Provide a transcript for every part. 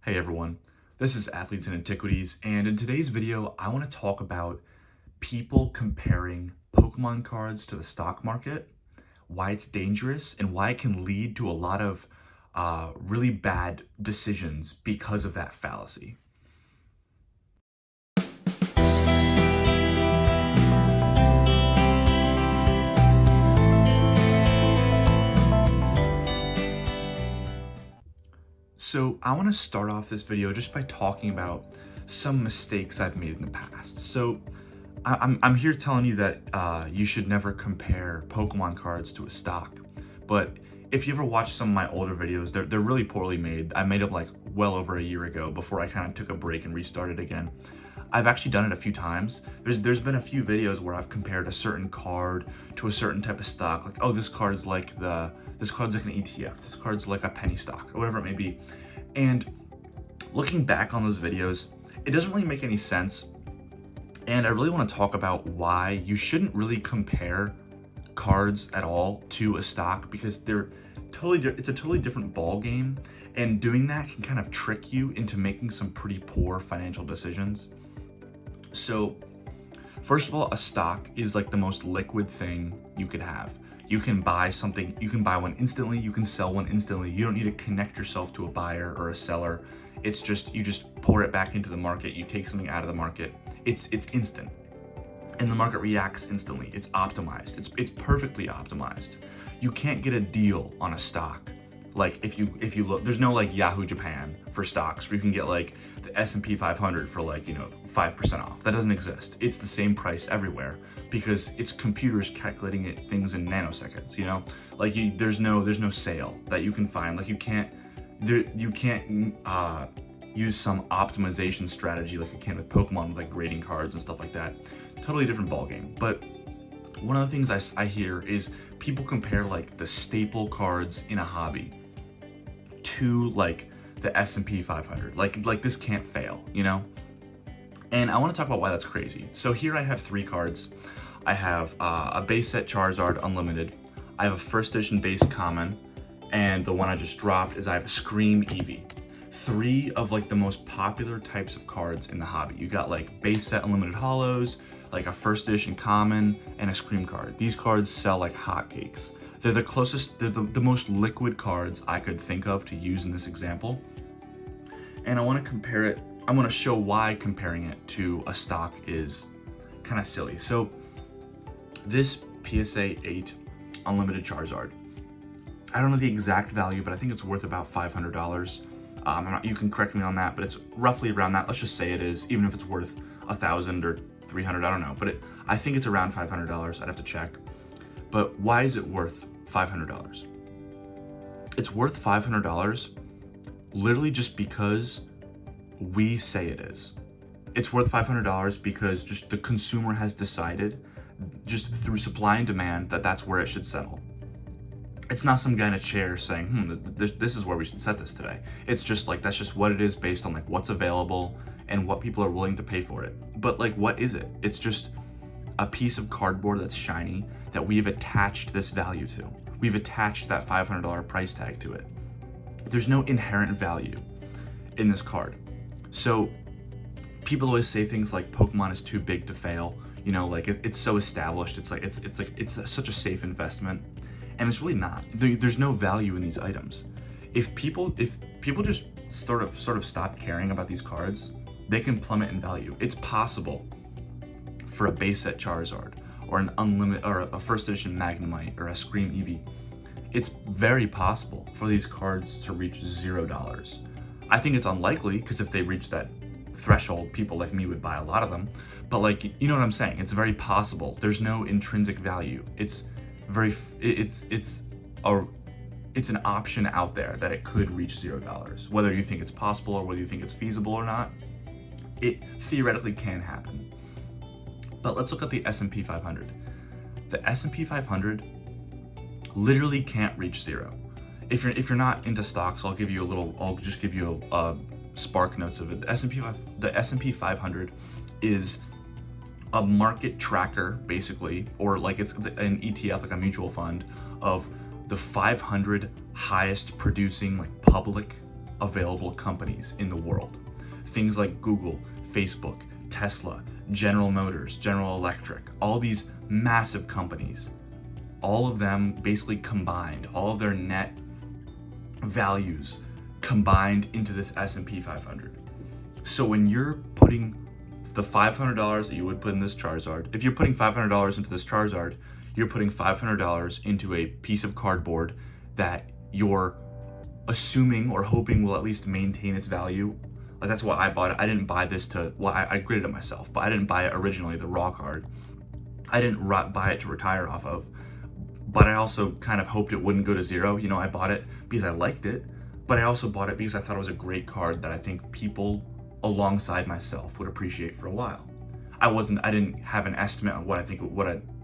Hey everyone, this is Athletes and Antiquities, and in today's video, I want to talk about people comparing Pokemon cards to the stock market, why it's dangerous, and why it can lead to a lot of really bad decisions because of that fallacy. So I want to start off this video just by talking about some mistakes I've made in the past. So I'm here telling you that you should never compare Pokemon cards to a stock. But if you ever watch some of my older videos, they're really poorly made. I made them like well over a year ago before I kind of took a break and restarted again. I've actually done it a few times. There's been a few videos where I've compared a certain card to a certain type of stock. Like, oh, this card's like an ETF. This card's like a penny stock, or whatever it may be. And looking back on those videos, it doesn't really make any sense. And I really want to talk about why you shouldn't really compare cards at all to a stock, because it's a totally different ball game, and doing that can kind of trick you into making some pretty poor financial decisions. So first of all, a stock is like the most liquid thing you could have. You can buy something, you can buy one instantly, you can sell one instantly. You don't need to connect yourself to a buyer or a seller. It's just, you just pour it back into the market, you take something out of the market. It's instant. And the market reacts instantly. It's optimized. It's perfectly optimized. You can't get a deal on a stock. Like if you look, there's no like Yahoo Japan for stocks where you can get like the S&P 500 for like, 5% off. That doesn't exist. It's the same price everywhere because it's computers calculating things in nanoseconds, Like there's no sale that you can find. Like you can't use some optimization strategy like you can with Pokemon with like grading cards and stuff like that. Totally different ballgame. But one of the things I hear is people compare like the staple cards in a hobby to like the S&P 500. Like this can't fail, And I want to talk about why that's crazy. So here I have 3 cards. I have a base set Charizard Unlimited. I have a first edition base common, and the one I just dropped is I have a Scream Eevee. 3 of like the most popular types of cards in the hobby. You got like base set Unlimited Hollows, like a first edition common, and a Scream card. These cards sell like hotcakes. They're the most liquid cards I could think of to use in this example. And I want to compare it, I want to show why comparing it to a stock is kind of silly. So this PSA 8 Unlimited Charizard, I don't know the exact value, but I think it's worth about $500. You can correct me on that, but it's roughly around that. Let's just say it is, even if it's worth $1,000 or $300, I don't know, but I think it's around $500. I'd have to check. But why is it worth $500? It's worth $500 literally just because we say it is. It's worth $500 because just the consumer has decided, just through supply and demand, that that's where it should settle. It's not some guy in a chair saying, this is where we should set this today. It's just like, that's just what it is based on like what's available and what people are willing to pay for it. But like, what is it? It's just a piece of cardboard that's shiny that we've attached this value to. We've attached that $500 price tag to it. There's no inherent value in this card. So people always say things like Pokemon is too big to fail. Like it's so established. It's such a safe investment. And it's really not. There's no value in these items. If people just sort of stop caring about these cards, they can plummet in value. It's possible for a base set Charizard or an unlimited or a first edition Magnemite or a Scream Eevee. It's very possible for these cards to reach $0. I think it's unlikely, because if they reach that threshold, people like me would buy a lot of them. But like, you know what I'm saying? It's very possible. There's no intrinsic value. It's an option out there that it could reach $0. Whether you think it's possible or whether you think it's feasible or not, it theoretically can happen. But let's look at the S&P 500. The S&P 500 literally can't reach 0. If you're not into stocks, I'll just give you a spark notes of it. The S&P 500 is a market tracker, basically, or like it's an ETF, like a mutual fund, of the 500 highest producing like public available companies in the world. Things like Google, Facebook, Tesla, General Motors, General Electric, all these massive companies, all of them basically combined, all of their net values combined into this S&P 500. So when you're putting the $500 that you would put in this Charizard, if you're putting $500 into this Charizard, you're putting $500 into a piece of cardboard that you're assuming or hoping will at least maintain its value. Like, that's why I bought it. I didn't buy this to, well, I graded it myself, but I didn't buy it originally, the raw card. I didn't buy it to retire off of, but I also kind of hoped it wouldn't go to zero. You know, I bought it because I liked it, but I also bought it because I thought it was a great card that I think people alongside myself would appreciate for a while. I didn't have an estimate on what I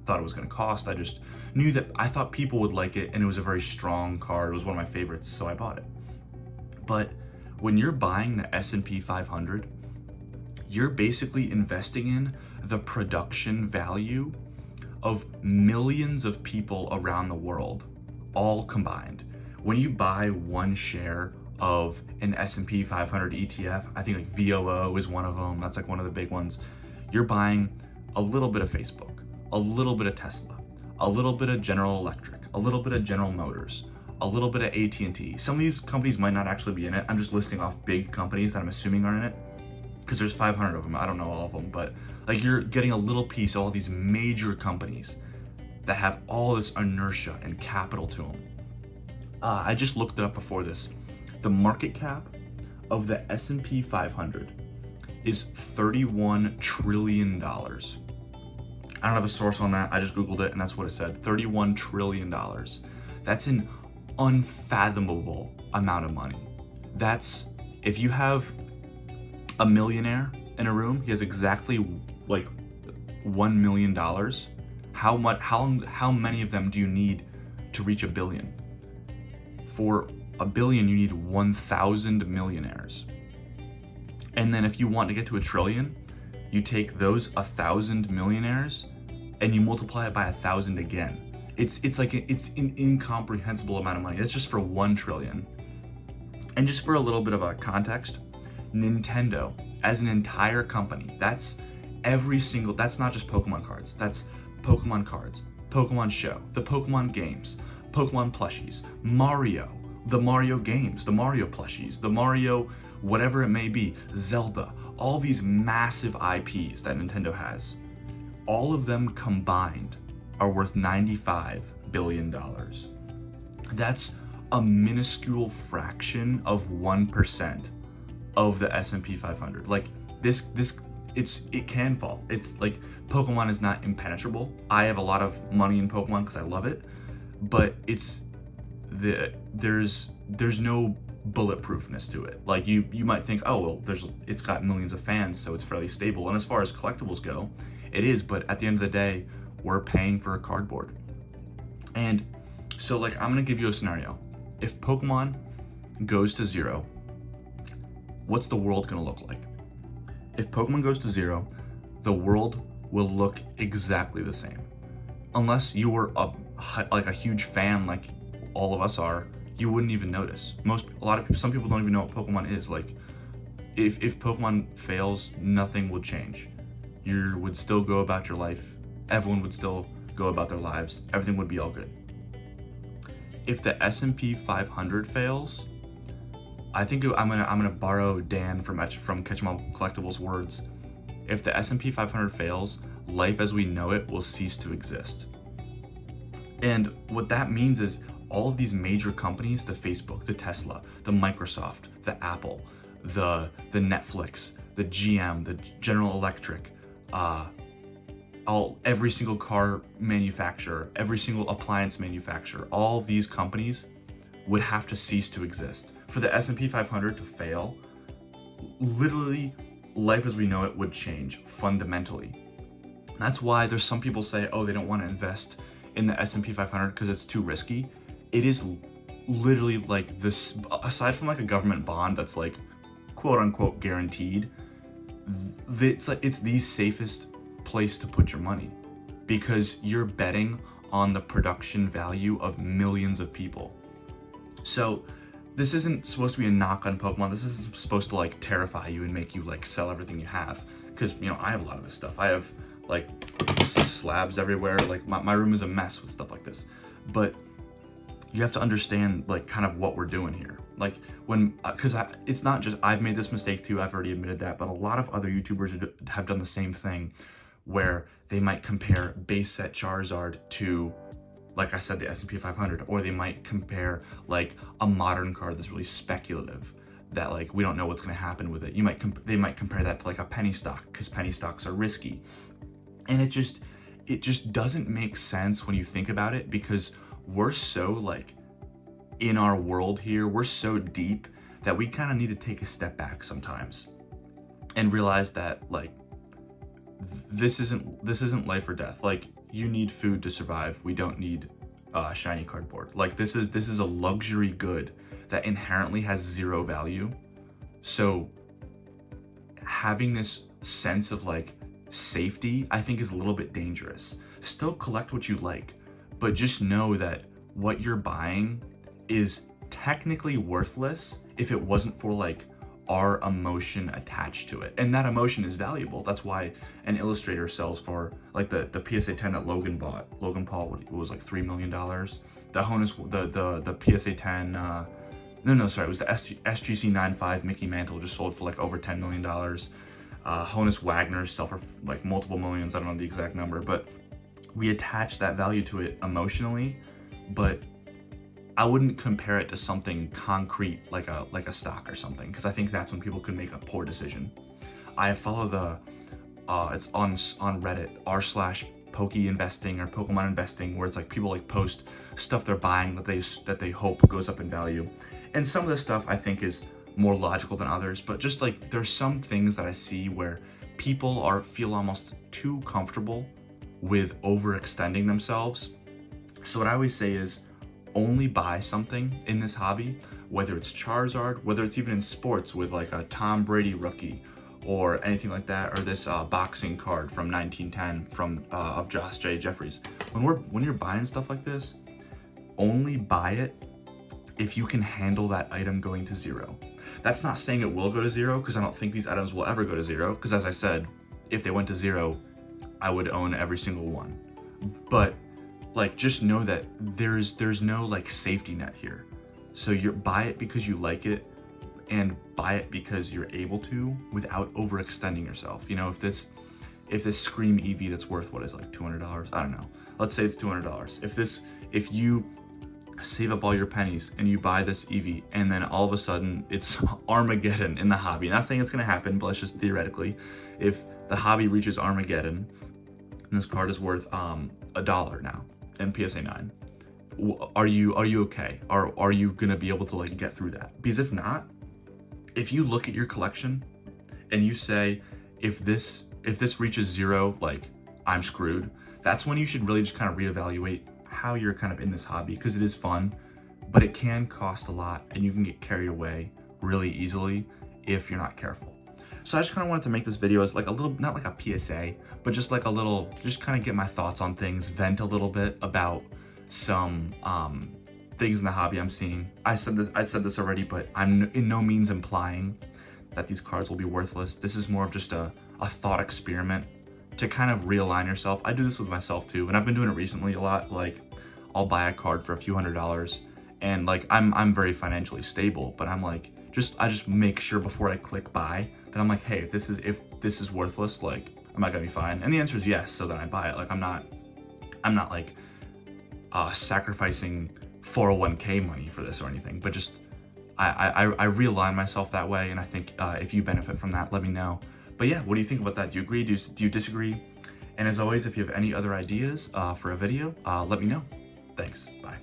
thought it was going to cost. I just knew that I thought people would like it, and it was a very strong card. It was one of my favorites, so I bought it. But when you're buying the S&P 500, you're basically investing in the production value of millions of people around the world, all combined. When you buy one share of an S&P 500 ETF, I think like VOO is one of them. That's like one of the big ones. You're buying a little bit of Facebook, a little bit of Tesla, a little bit of General Electric, a little bit of General Motors, a little bit of AT&T. Some of these companies might not actually be in it. I'm just listing off big companies that I'm assuming are in it, because there's 500 of them. I don't know all of them, but like, you're getting a little piece of all these major companies that have all this inertia and capital to them. I just looked it up before this. The market cap of the S&P 500 is $31 trillion. I don't have a source on that. I just Googled it and that's what it said. $31 trillion. That's an unfathomable amount of money. That's, if you have a millionaire in a room, he has exactly like $1 million. How many of them do you need to reach a billion? For a billion, you need 1,000 millionaires. And then if you want to get to a trillion, you take those 1,000 millionaires and you multiply it by 1,000 again. It's an incomprehensible amount of money. That's just for 1 trillion. And just for a little bit of a context, Nintendo as an entire company, that's not just Pokemon cards. That's Pokemon cards, Pokemon Show, the Pokemon games, Pokemon plushies, Mario, the Mario games, the Mario plushies, the Mario whatever it may be, Zelda, all these massive IPs that Nintendo has, all of them combined are worth $95 billion. That's a minuscule fraction of 1% of the S&P 500. Like, it can fall. It's like, Pokemon is not impenetrable. I have a lot of money in Pokemon because I love it, but there's no bulletproofness to it. Like, you might think, oh well, it's got millions of fans, so it's fairly stable. And as far as collectibles go, it is, but at the end of the day, we're paying for a cardboard. And so, like, I'm gonna give you a scenario. If Pokemon goes to zero, what's the world gonna look like? If Pokemon goes to zero, the world will look exactly the same. Unless you were a huge fan like all of us are, you wouldn't even notice. Some people don't even know what Pokemon is. Like, if Pokemon fails, nothing would change. You would still go about your life. Everyone would still go about their lives. Everything would be all good. If the S&P 500 fails, I think I'm gonna borrow Dan from Catch 'Em All Collectibles' words. If the S&P 500 fails, life as we know it will cease to exist. And what that means is all of these major companies, the Facebook, the Tesla, the Microsoft, the Apple, the Netflix, the GM, the General Electric, every single car manufacturer, every single appliance manufacturer, all of these companies would have to cease to exist. For the S&P 500 to fail, literally life as we know it would change fundamentally. That's why there's some people say, oh, they don't want to invest in the S&P 500 because it's too risky. It is literally like this, aside from like a government bond that's like quote unquote guaranteed, it's the safest place to put your money, because you're betting on the production value of millions of people. So this isn't supposed to be a knock on Pokemon. This isn't supposed to like terrify you and make you like sell everything you have. Because, you know, I have a lot of this stuff. I have like slabs everywhere. Like my room is a mess with stuff like this. But you have to understand like kind of what we're doing here. Like when, because it's not just, I've made this mistake too, I've already admitted that, but a lot of other YouTubers have done the same thing where they might compare base set Charizard to, like I said, the S&P 500, or they might compare like a modern card that's really speculative that like we don't know what's going to happen with it. They might compare that to like a penny stock because penny stocks are risky, and it just doesn't make sense when you think about it, because we're so like in our world here, we're so deep that we kind of need to take a step back sometimes and realize that like this isn't life or death. Like, you need food to survive. We don't need shiny cardboard. Like, this is a luxury good that inherently has zero value. So having this sense of like safety, I think, is a little bit dangerous. Still collect what you like, but just know that what you're buying is technically worthless if it wasn't for like our emotion attached to it, and that emotion is valuable. That's why an illustrator sells for like the PSA 10 that Logan bought. Logan Paul, it was like $3 million. The Honus, the PSA 10, sorry, it was the SGC 95 Mickey Mantle just sold for like over $10 million. Honus Wagner's sell for like multiple millions. I don't know the exact number, but we attach that value to it emotionally. But I wouldn't compare it to something concrete like a stock or something, because I think that's when people can make a poor decision. I follow it's on Reddit r/Poke Investing or Pokemon Investing, where it's like people like post stuff they're buying that they hope goes up in value, and some of this stuff I think is more logical than others. But just like there's some things that I see where people feel almost too comfortable with overextending themselves. So what I always say is, only buy something in this hobby, whether it's Charizard, whether it's even in sports with like a Tom Brady rookie or anything like that, or this boxing card from 1910 of Josh J. Jeffries. When you're buying stuff like this, only buy it if you can handle that item going to zero. That's not saying it will go to zero, because I don't think these items will ever go to zero, because as I said, if they went to zero, I would own every single one. But like, just know that there's no like safety net here. So you buy it because you like it, and buy it because you're able to without overextending yourself. You know, if this Scream EV that's worth, what is it, like $200? I don't know. Let's say it's $200. If you save up all your pennies and you buy this EV, and then all of a sudden it's Armageddon in the hobby. Not saying it's gonna happen, but let's just theoretically, if the hobby reaches Armageddon and this card is worth $1 now in PSA 9, are you okay? Are you gonna be able to like get through that? Because if not, if you look at your collection and you say, if this reaches zero, like, I'm screwed, that's when you should really just kind of reevaluate how you're kind of in this hobby, because it is fun, but it can cost a lot and you can get carried away really easily if you're not careful. So I just kind of wanted to make this video as like a little, not like a PSA, but just like a little, just kind of get my thoughts on things, vent a little bit about some things in the hobby I'm seeing. I said this already, but I'm in no means implying that these cards will be worthless. This is more of just a thought experiment to kind of realign yourself. I do this with myself too, and I've been doing it recently a lot. Like, I'll buy a card for a few $100s, and like I'm very financially stable, but I'm like, I just make sure before I click buy that I'm like, hey, if this is worthless, like, am I gonna be fine? And the answer is yes. So then I buy it. Like, I'm not like sacrificing 401k money for this or anything, but just I realign myself that way. And I think if you benefit from that, let me know. But yeah, what do you think about that? Do you agree? Do you disagree? And as always, if you have any other ideas for a video, let me know. Thanks. Bye.